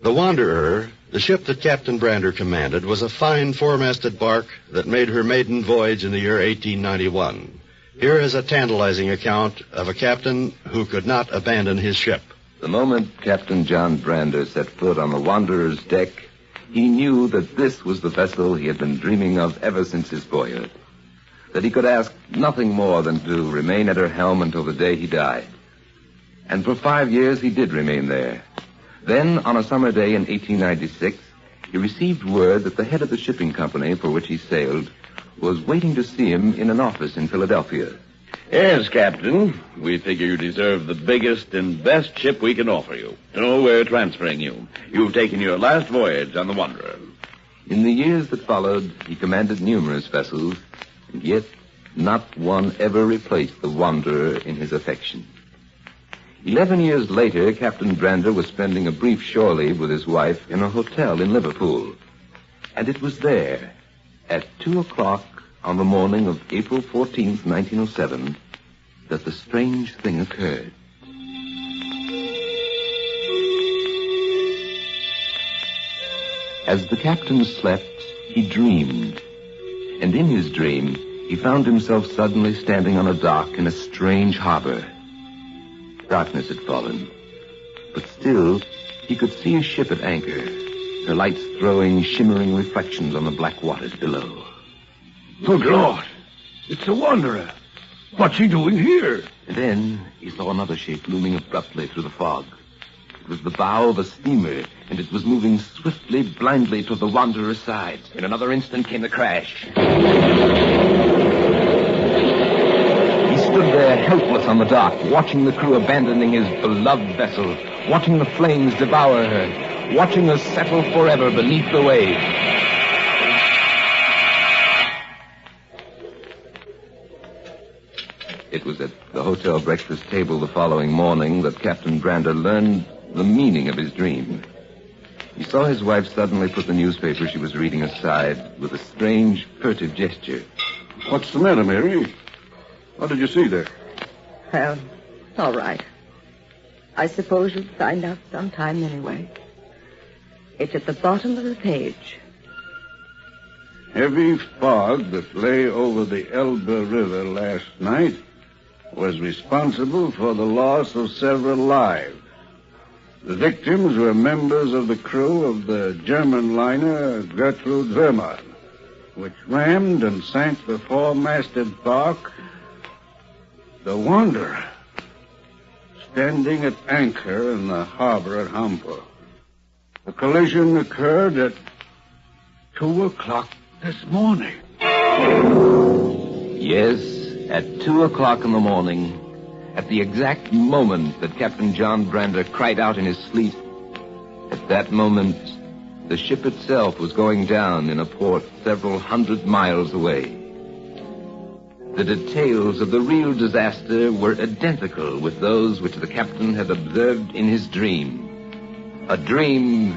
The Wanderer, the ship that Captain Brander commanded, was a fine four-masted bark that made her maiden voyage in the year 1891. Here is a tantalizing account of a captain who could not abandon his ship. The moment Captain John Brander set foot on the Wanderer's deck, he knew that this was the vessel he had been dreaming of ever since his boyhood. That he could ask nothing more than to remain at her helm until the day he died. And for 5 years he did remain there. Then, on a summer day in 1896, he received word that the head of the shipping company for which he sailed was waiting to see him in an office in Philadelphia. Yes, Captain. We figure you deserve the biggest and best ship we can offer you. So we're transferring you. You've taken your last voyage on the Wanderer. In the years that followed, he commanded numerous vessels, and yet not one ever replaced the Wanderer in his affection. 11 years later, Captain Brander was spending a brief shore leave with his wife in a hotel in Liverpool. And it was there, at 2 o'clock on the morning of April 14th, 1907, that the strange thing occurred. As the captain slept, he dreamed. And in his dream, he found himself suddenly standing on a dock in a strange harbor. Darkness had fallen, but still he could see a ship at anchor, her lights throwing shimmering reflections on the black waters below. Good Lord! It's the Wanderer! What's he doing here? And then he saw another shape looming abruptly through the fog. It was the bow of a steamer, and it was moving swiftly, blindly toward the Wanderer's side. In another instant came the crash. Stood there helpless on the dock, watching the crew abandoning his beloved vessel, watching the flames devour her, watching her settle forever beneath the waves. It was at the hotel breakfast table the following morning that Captain Brander learned the meaning of his dream. He saw his wife suddenly put the newspaper she was reading aside with a strange, furtive gesture. What's the matter, Mary? What did you see there? Well, all right. I suppose you'll find out sometime anyway. It's at the bottom of the page. Heavy fog that lay over the Elbe River last night was responsible for the loss of several lives. The victims were members of the crew of the German liner Gertrude Wehrmann, which rammed and sank the four-masted bark the Wanderer, standing at anchor in the harbor at Hamburg. The collision occurred at 2 o'clock this morning. Yes, at 2 o'clock in the morning, at the exact moment that Captain John Brander cried out in his sleep. At that moment, the ship itself was going down in a port several hundred miles away. The details of the real disaster were identical with those which the captain had observed in his dream. A dream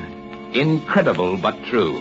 incredible but true.